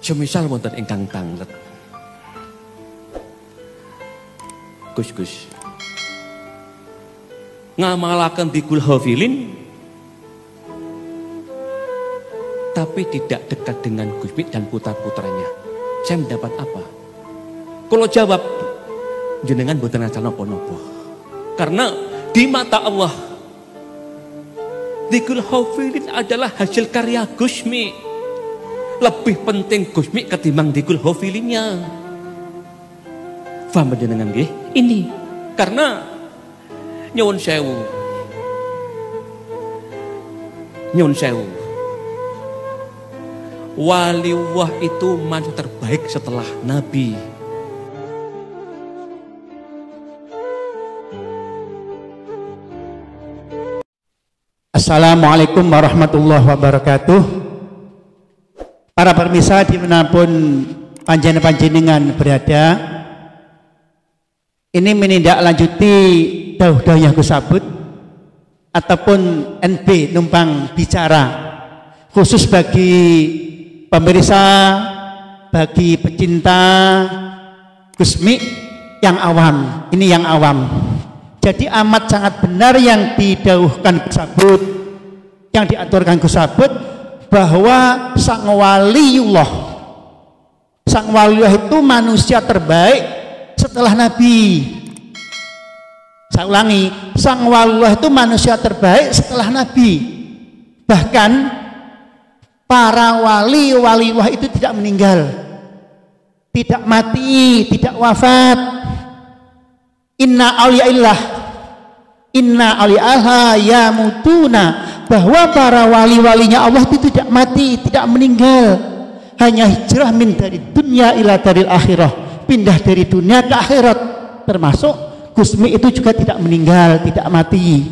Semisal wonten ingkang tanglet. Gus. Ngamalaken dikul hafilin tapi tidak dekat dengan Gusmi dan putra-putranya. Saya mendapat apa? Kalau jawab, jenengan boten ngacal napa-napa. Karena di mata Allah dikul hafilin adalah hasil karya Gusmi. Lebih penting Gusmi ketimbang dikul hafilinnya. Paham jenengan nggih? Ini karena nyuwun sewu. Waliullah itu manusia terbaik setelah Nabi. Assalamualaikum warahmatullahi wabarakatuh. Para pemirsa dimanapun panjenengan berada, ini menindaklanjuti dawuh-dawuh yang kusabut ataupun NB numpang bicara khusus bagi pemirsa, bagi pecinta Gusmi yang awam. Ini yang awam. Jadi amat sangat benar yang didawuhkan kusabut, yang diaturkan kusabut, bahwa sang waliullah itu manusia terbaik setelah Nabi. Saya ulangi, sang waliullah itu manusia terbaik setelah Nabi. Bahkan para waliullah itu tidak meninggal, tidak mati, tidak wafat. Inna awliyallahi yamutuna, bahwa para wali-walinya Allah itu tidak mati, tidak meninggal, hanya hijrah min dari dunia ila daril akhirah, pindah dari dunia ke akhirat. Termasuk Gusmi itu juga tidak meninggal, tidak mati.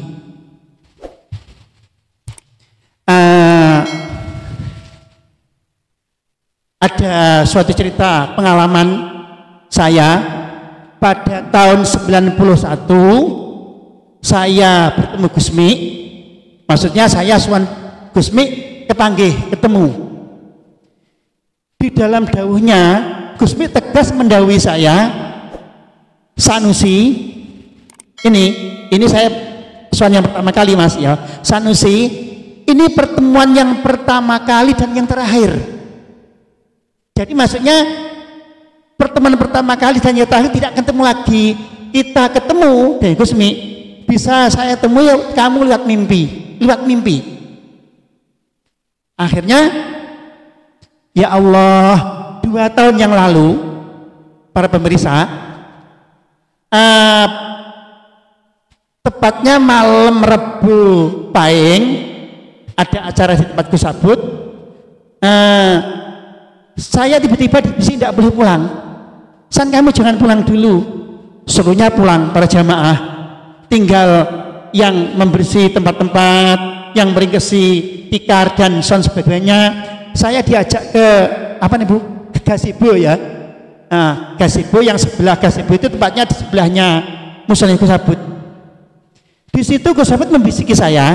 Ada suatu cerita pengalaman saya. Pada tahun 91 saya bertemu Gusmi, maksudnya saya suan Gusmi kepanggih ketemu. Di dalam dawuhnya Gusmi tegas mendawuhi saya, Sanusi, ini saya suan yang pertama kali mas ya, Sanusi, ini pertemuan yang pertama kali dan yang terakhir. Jadi maksudnya pertemuan pertama kali dan yang terakhir tidak ketemu lagi. Kita ketemu dari Gusmi, bisa saya temui kamu lewat mimpi. Akhirnya ya Allah, 2 tahun yang lalu para pemirsa, tepatnya malam Rebu Pahing, ada acara di tempat kusabut. Saya tiba-tiba di sini tidak boleh pulang. San, kamu jangan pulang dulu, suruhnya pulang para jamaah, tinggal yang membersih tempat-tempat, yang beringkesi tikar dan son sebagainya. Saya diajak ke apa nih Bu, ke gazebo ya. Nah, gazebo yang sebelah gazebo itu tempatnya di sebelahnya musola kusabut. Di situ kusabut membisiki saya,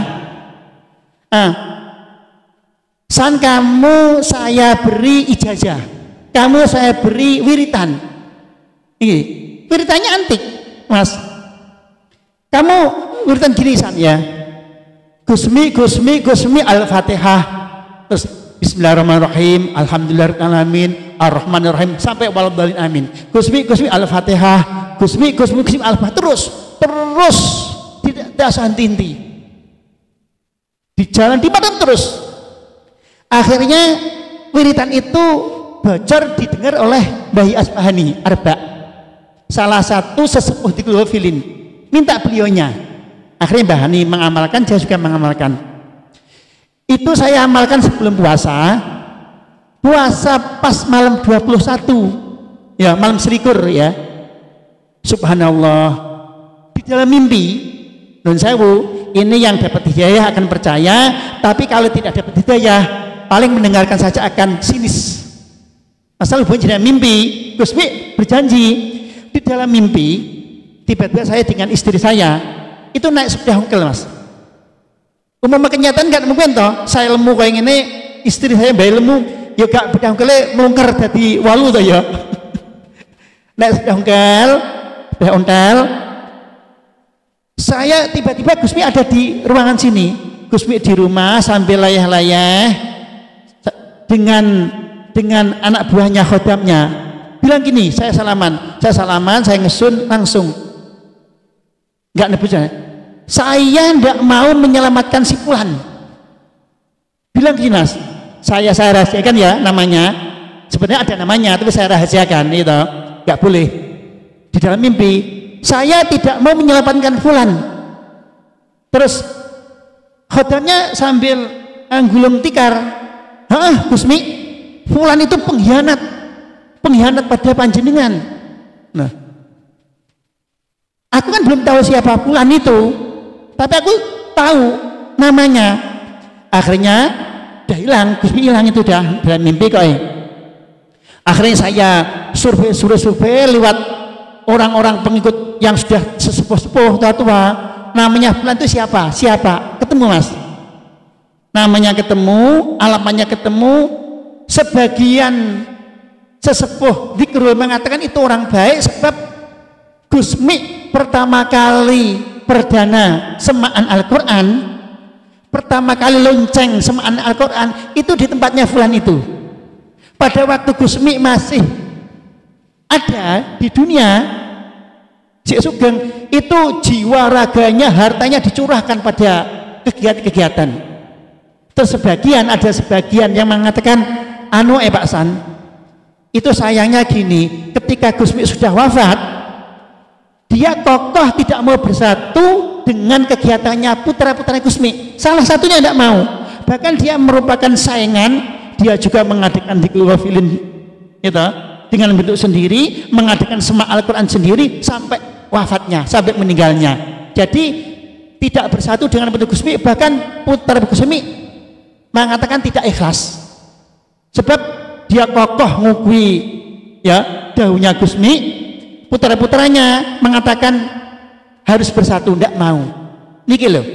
San, kamu saya beri ijazah, kamu saya beri wiritan. Ini wiritannya antik, mas. Kamu wiritan gini San ya, Gusmi Al-Fatihah, terus Bismillahirrahmanirrahim, Alhamdulillahirrahmanirrahim, Ar-Rahmanirrahim, sampai waladhdallin amin. Gusmi Al-Fatihah, Gusmi Al-Fatihah, terus tidak henti-henti, di jalan di padam terus. Akhirnya wiritan itu bocor didengar oleh Mbah Asbahani Arba, salah satu sesepuh di Filin, minta belionya. Akhirnya Mbah Hani mengamalkan, saya juga mengamalkan. Itu saya amalkan sebelum puasa pas malam 21 ya, malam selikur ya. Subhanallah, di dalam mimpi, nun sewu, ini yang dapat hidayah akan percaya, tapi kalau tidak dapat hidayah paling mendengarkan saja akan sinis. Asal bukan jadi mimpi. Gusmi berjanji di dalam mimpi, tiba-tiba saya dengan istri saya itu naik sepeda hongkel mas. Umumnya kenyataan kan mungkin toh, saya lemu kayak gini, istri saya bayi lemu, ya gak sepeda ongkele melungker dadi walu to ya. Nek sepeda ontel, saya tiba-tiba Gusmi ada di ruangan sini. Gusmi di rumah sambil layah-layah dengan anak buahnya khodamnya. Bilang gini, saya salaman, saya ngesun langsung. Enggak nebus saya enggak mau menyelamatkan si Fulan. Bilang gini Mas, saya rahasiakan ya namanya. Sebenarnya ada namanya tapi saya rahasiakan itu. Enggak boleh. Di dalam mimpi, saya tidak mau menyelamatkan Fulan. Terus khodamnya sambil gulung tikar, Gusmi, Fulan itu pengkhianat pada panjenengan. Nah, aku kan belum tahu siapa Fulan itu, tapi aku tahu namanya. Akhirnya udah hilang, Gusmi hilang itu dah dalam mimpi kok. Akhirnya saya survei lewat orang-orang pengikut yang sudah sesepuh tua, namanya Fulan itu siapa? Ketemu Mas. Namanya ketemu, alamatnya ketemu. Sebagian sesepuh Dzikrul mengatakan itu orang baik sebab Gusmi pertama kali perdana semaan Al-Quran, pertama kali lonceng semaan Al-Quran itu di tempatnya Fulan itu. Pada waktu Gusmi masih ada di dunia, Cik Sugeng itu jiwa raganya, hartanya dicurahkan pada kegiatan-kegiatan. Terus ada sebagian yang mengatakan Pak San, itu sayangnya gini, ketika Gusmi sudah wafat, dia kokoh tidak mau bersatu dengan kegiatannya putra-putra Gusmi. Salah satunya tidak mau, bahkan dia merupakan saingan. Dia juga mengadakan Dzikrul Ghafilin gitu, dengan bentuk sendiri, mengadakan sema Al-Quran sendiri sampai wafatnya, sampai meninggalnya. Jadi tidak bersatu dengan bentuk Gusmi, bahkan putra Gusmi mengatakan tidak ikhlas sebab dia kokoh ngukui ya daunnya Gusmi. Putra-putranya mengatakan harus bersatu, tidak mau. Niki loh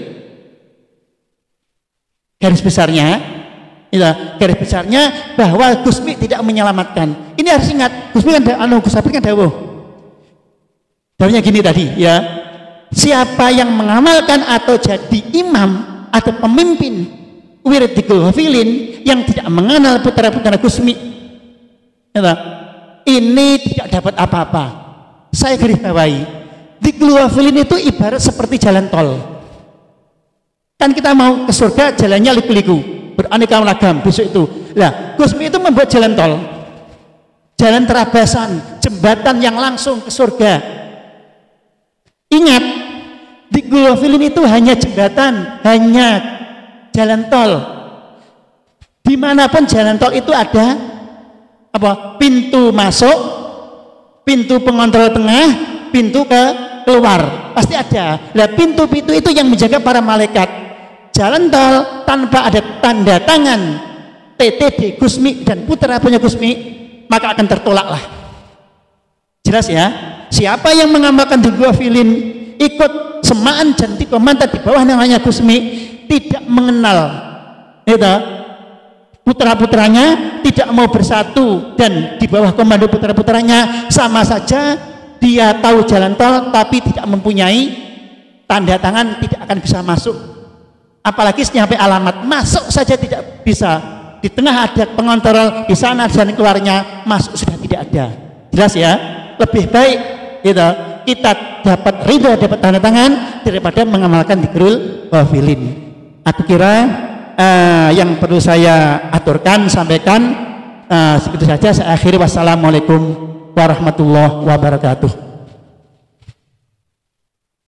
garis besarnya, garis besarnya bahwa Gusmi tidak menyelamatkan. Ini harus ingat, Gusmi kan Gus Sapri kan dawuhnya gini tadi ya, siapa yang mengamalkan atau jadi imam atau pemimpin wirid Dzikrul Ghafilin yang tidak mengenal putra-putra Gusmi, ini tidak dapat apa-apa. Saya garis bawahi, Dzikrul Ghafilin itu ibarat seperti jalan tol. Kan kita mau ke surga jalannya liku-liku, beraneka ragam besok itu. Nah, Gusmi itu membuat jalan tol, jalan terabasan, jembatan yang langsung ke surga. Ingat, Dzikrul Ghafilin itu hanya jembatan, hanya jalan tol. Dimanapun jalan tol itu ada apa? Pintu masuk, pintu pengontrol tengah, pintu keluar, pasti ada. Nah, pintu-pintu itu yang menjaga para malaikat. Jalan tol tanpa ada tanda tangan TTD Gusmi dan putra-putra Gusmi, maka akan tertolaklah. Jelas ya? Siapa yang mengamalkan Dzikrul Ghafilin, ikut semaan janti komanta di bawah namanya Gusmi, tidak mengenal putra-putranya, tidak mau bersatu dan di bawah komando putra-putranya, sama saja dia tahu jalan tol tapi tidak mempunyai tanda tangan, tidak akan bisa masuk. Apalagi sampai alamat masuk saja tidak bisa. Di tengah ada pengontrol, di sana dan keluarnya, masuk sudah tidak ada. Jelas ya? Lebih baik kita dapat ridho, dapat tanda tangan daripada mengamalkan Dzikrul Ghafilin. Aku kira yang perlu saya aturkan, sampaikan segitu saja. Saya akhiri, wassalamualaikum warahmatullahi wabarakatuh.